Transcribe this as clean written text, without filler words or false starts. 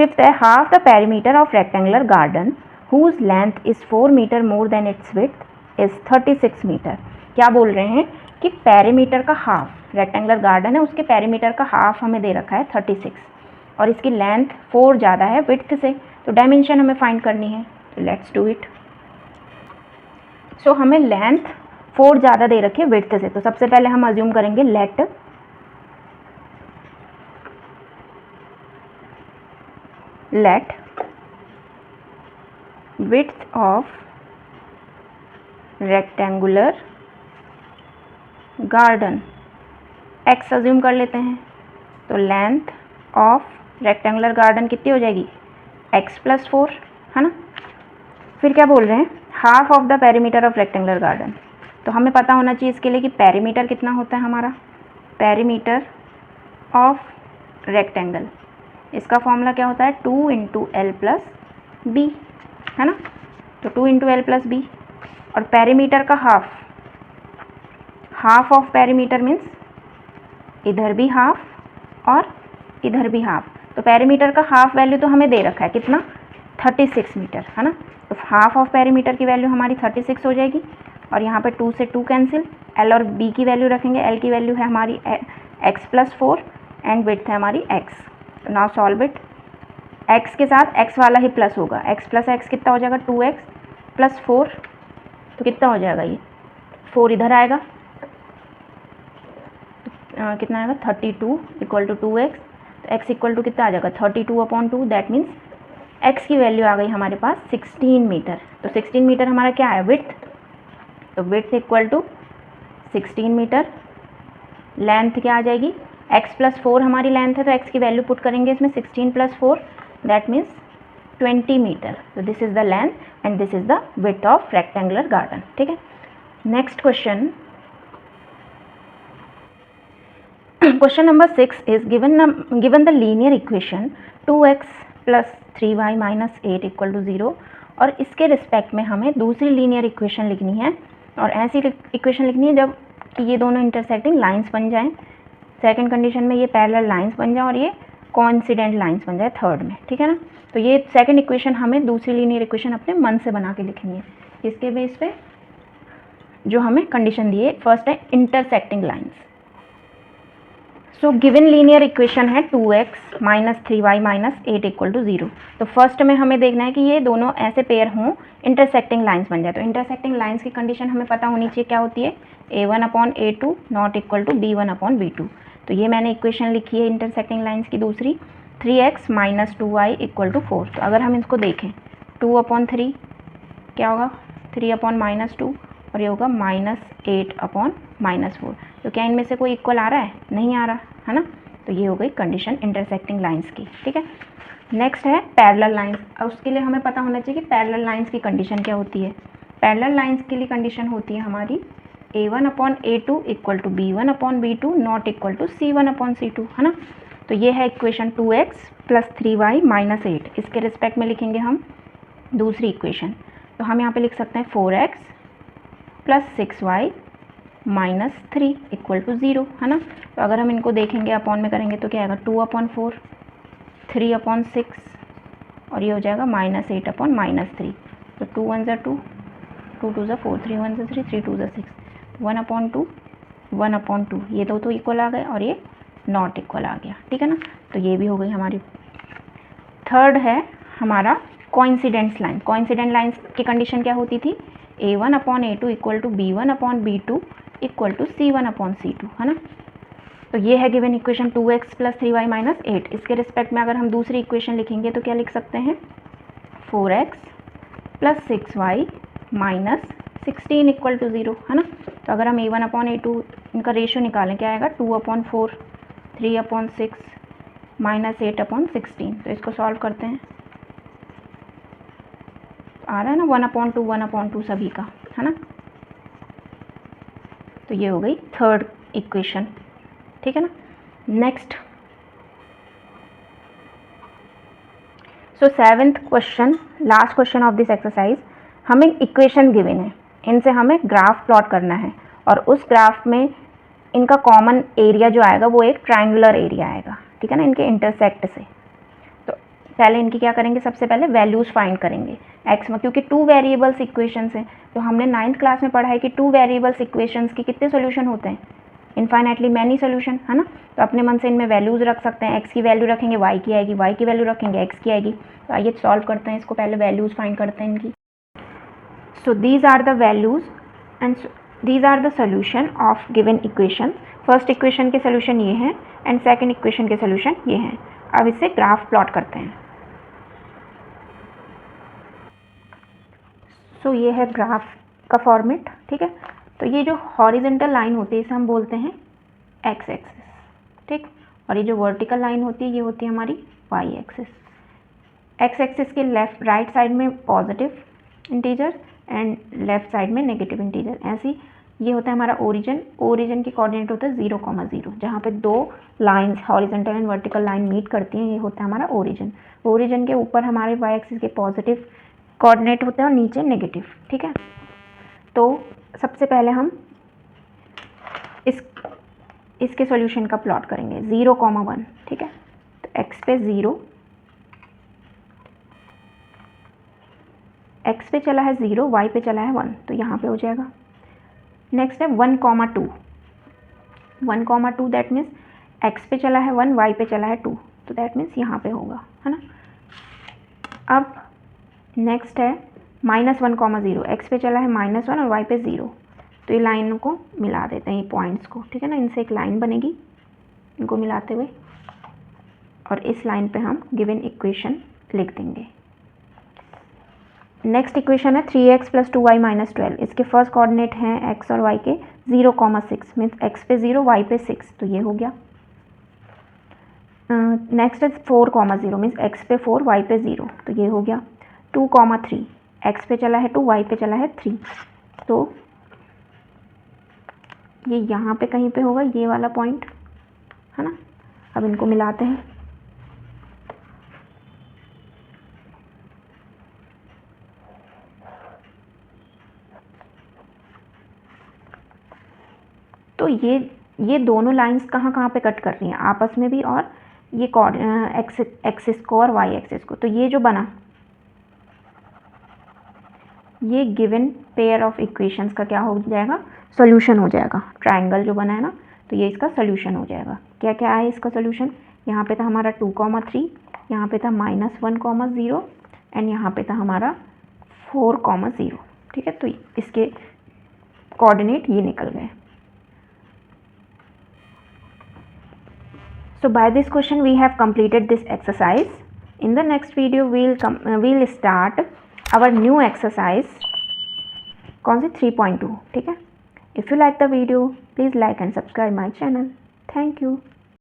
Fifth है half the perimeter of rectangular garden whose length is 4 metre more than its width is 36 metre. क्या बोल रहे हैं कि पेरीमीटर का हाफ, रेक्टेंगुलर गार्डन है उसके पेरीमीटर का हाफ हमें दे रखा है 36 और इसकी लेंथ 4 ज़्यादा है विड्थ से, तो डायमेंशन हमें फाइंड करनी है। तो लेट्स डू इट। सो हमें लेंथ 4 ज़्यादा दे रखी है विड्थ से, तो सबसे पहले हम अज्यूम करेंगे let width of rectangular garden x assume कर लेते हैं। तो लेंथ ऑफ रेक्टेंगुलर गार्डन कितनी हो जाएगी x प्लस 4, है ना। फिर क्या बोल रहे हैं half of the perimeter of rectangular garden, तो हमें पता होना चाहिए इसके लिए कि पेरीमीटर कितना होता है हमारा, पेरीमीटर ऑफ रेक्टेंगल, इसका फॉर्मूला क्या होता है 2 इंटू एल प्लस बी, है ना। तो 2 इंटू एल प्लस बी और पेरीमीटर का हाफ ऑफ पेरीमीटर मीन्स इधर भी हाफ और इधर भी हाफ, तो पेरीमीटर का हाफ वैल्यू तो हमें दे रखा है कितना 36 मीटर, है ना। तो हाफ ऑफ पेरीमीटर की वैल्यू हमारी 36 हो जाएगी और यहाँ पे 2 से 2 कैंसिल, एल और बी की वैल्यू रखेंगे, एल की वैल्यू है हमारी x प्लस 4 एंड विड्थ है हमारी x। तो नाउ सॉल्व इट, x के साथ x वाला ही प्लस होगा, x प्लस x कितना हो जाएगा 2x प्लस 4, तो कितना हो जाएगा ये 4 इधर आएगा, कितना आएगा 32 इक्वल टू 2x, तो x इक्वल टू कितना आ जाएगा 32/2, दैट मीन्स x की वैल्यू आ गई हमारे पास 16 मीटर। तो 16 मीटर हमारा क्या है विड्थ, तो width equal to 16 metre, length क्या आ जाएगी x प्लस 4 हमारी लेंथ है, तो x की वैल्यू पुट करेंगे इसमें 16 प्लस 4, दैट मीन्स 20 मीटर। तो this is the length and this is the width of rectangular garden, ठीक है। Next question, question number 6 is given the linear equation 2x plus 3y minus 8 equal to 0 और इसके respect में हमें दूसरी linear equation लिखनी है और ऐसी इक्वेशन लिखनी है जब कि ये दोनों इंटरसेक्टिंग लाइंस बन जाएं, सेकंड कंडीशन में ये पैरेलल लाइंस बन जाए और ये कोइंसिडेंट लाइंस बन जाए थर्ड में, ठीक है ना। तो ये सेकंड इक्वेशन हमें दूसरी लीनियर इक्वेशन अपने मन से बना के लिखनी है, इसके बेस पे जो हमें कंडीशन दी है। फर्स्ट है intersecting lines. So given linear equation है 2x minus 3y minus 8 equal to 0। तो फर्स्ट में हमें देखना है कि ये दोनों ऐसे पेयर हों, इंटरसेक्टिंग लाइंस बन जाए। तो इंटरसेक्टिंग लाइंस की कंडीशन हमें पता होनी चाहिए क्या होती है, a1/a2 not equal to b1/b2। तो ये मैंने इक्वेशन लिखी है इंटरसेक्टिंग लाइंस की दूसरी, 3x minus 2y equal to 4। तो अगर हम इसको देखें 2/3 क्या होगा 3/-2 और ये होगा -8/-4। तो क्या इनमें से कोई इक्वल आ रहा है, नहीं आ रहा, है ना। तो ये हो गई कंडीशन इंटरसेक्टिंग लाइंस की, ठीक है। नेक्स्ट है पैरेलल लाइंस, और उसके लिए हमें पता होना चाहिए कि पैरेलल लाइंस की कंडीशन क्या होती है। पैरेलल लाइंस के लिए कंडीशन होती है हमारी a1/a2 equal to b1/b2 not equal to c1/c2, है ना। तो ये है equation 2x plus 3y minus 8, इसके रिस्पेक्ट में लिखेंगे हम दूसरी इक्वेशन। तो हम यहाँ पे लिख सकते हैं 4x plus 6y minus 3 equal to 0, है ना। तो अगर हम इनको देखेंगे अपॉन में करेंगे तो क्या आएगा 2/4, 3/6 और ये हो जाएगा -8/-3। तो 2 1 ज़ा 2, 2 2 ज़ा 4, 3 1 ज़ा 3, 3 2 ज़ा 6, 1/2, 1/2, ये दो तो इक्वल आ गए और ये नॉट इक्वल आ गया, ठीक है ना। तो ये भी हो गई हमारी। थर्ड है हमारा कोइंसिडेंस लाइन। कोइंसिडेंट लाइंस की कंडीशन क्या होती थी, a1/a2 equal to b1/b2 equal to c1/c2, है ना। तो ये है given equation 2x plus 3y minus 8। इसके रिस्पेक्ट में अगर हम दूसरी इक्वेशन लिखेंगे तो क्या लिख सकते हैं 4x plus 6y minus 16 equal to 0, है ना। तो अगर हम a1/a2 इनका रेशियो निकालें क्या आएगा 2/4, 3/6 माइनस 8/16। तो इसको सॉल्व करते हैं, आ रहा है ना 1/2 1/2 सभी का, है ना। तो ये हो गई थर्ड इक्वेशन, ठीक है ना। Next, so seventh question, last question of this exercise, हमें इक्वेशन गिवन है, इनसे हमें ग्राफ प्लॉट करना है और उस ग्राफ में इनका कॉमन एरिया जो आएगा वो एक ट्रायंगुलर एरिया आएगा, ठीक है ना, इनके इंटरसेक्ट से। तो पहले इनकी क्या करेंगे, सबसे पहले वैल्यूज़ फाइंड करेंगे एक्स में, क्योंकि 2 वेरिएबल्स इक्वेशंस हैं। तो हमने 9th क्लास में पढ़ा है कि 2 वेरिएबल्स इक्वेशंस के कितने सोल्यूशन होते हैं, इनफाइनाइटली मैनी सोल्यूशन, है ना। तो अपने मन से इनमें वैल्यूज़ रख सकते हैं, एक्स की वैल्यू रखेंगे वाई की आएगी, वाई की वैल्यू रखेंगे एक्स की आएगी। तो आइए सॉल्व करते हैं इसको, पहले वैल्यूज़ फाइंड करते हैं इनकी। So these are the values and these are the solution of given equation. First equation के सोल्यूशन ये हैं एंड सेकंड इक्वेशन के सोल्यूशन ये हैं। अब इससे ग्राफ प्लॉट करते हैं। सो ये है ग्राफ का फॉर्मेट, ठीक है। तो ये जो हॉरिजेंटल लाइन होती है इसे हम बोलते हैं एक्स एक्सिस, ठीक। और ये जो वर्टिकल लाइन होती है ये होती है हमारी वाई एक्सिस। एक्स एक्सिस के लेफ्ट राइट साइड में positive integer and left side में नेगेटिव इंटीजर। ऐसी ये होता है हमारा ओरिजिन। ओरिजिन की कोऑर्डिनेट होता है 0,0, जहाँ पे 2 lines horizontal and vertical line meet करती हैं, ये होता है हमारा ओरिजिन। ओरिजिन के ऊपर हमारे वाई एक्सिस के पॉजिटिव कोऑर्डिनेट होते हैं और नीचे नेगेटिव, ठीक है। तो सबसे पहले हम इसके सॉल्यूशन का प्लॉट करेंगे 0,1, ठीक है। तो एक्स पे 0, एक्स पे चला है 0, वाई पे चला है 1, तो यहाँ पे हो जाएगा। नेक्स्ट है 1,2, 1,2 दैट मीन्स एक्स पे चला है 1, वाई पे चला है 2, तो दैट मीन्स यहाँ पे होगा, है ना। अब नेक्स्ट है -1,0, एक्स पे चला है -1 और वाई पे 0, तो ये लाइन को मिला देते हैं, ये पॉइंट्स को, ठीक है ना। इनसे एक लाइन बनेगी इनको मिलाते हुए, और इस लाइन पे हम गिवन इक्वेशन लिख देंगे। नेक्स्ट इक्वेशन है 3x + 2y - 12। इसके फर्स्ट कोऑर्डिनेट हैं x और y के 0,6 मीन्स x पे 0, y पे 6, तो ये हो गया। नेक्स्ट है 4,0 मीन्स x पे 4, y पे 0, तो ये हो गया। 2,3, x पे चला है 2, y पे चला है 3, तो ये यहाँ पे कहीं पे होगा, ये वाला पॉइंट, है ना। अब इनको मिलाते हैं। तो ये दोनों लाइंस कहाँ कहाँ पे कट कर रही हैं आपस में भी, और ये एक्सिस को और वाई एक्सिस को। तो ये जो बना, ये गिवन पेयर ऑफ इक्वेशंस का क्या हो जाएगा, सॉल्यूशन हो जाएगा। ट्रायंगल जो बना है ना, तो ये इसका सॉल्यूशन हो जाएगा। क्या क्या है इसका सॉल्यूशन, यहाँ पे था हमारा 2,3, यहाँ पे था -1,0 एंड यहाँ पे था हमारा 4,0, ठीक है। तो इसके कोऑर्डिनेट ये निकल गए। So by this question we have completed this exercise. In the next video we'll start our new exercise, कौन सी 3.2, ठीक है। If you like the video please like and subscribe my channel. Thank you.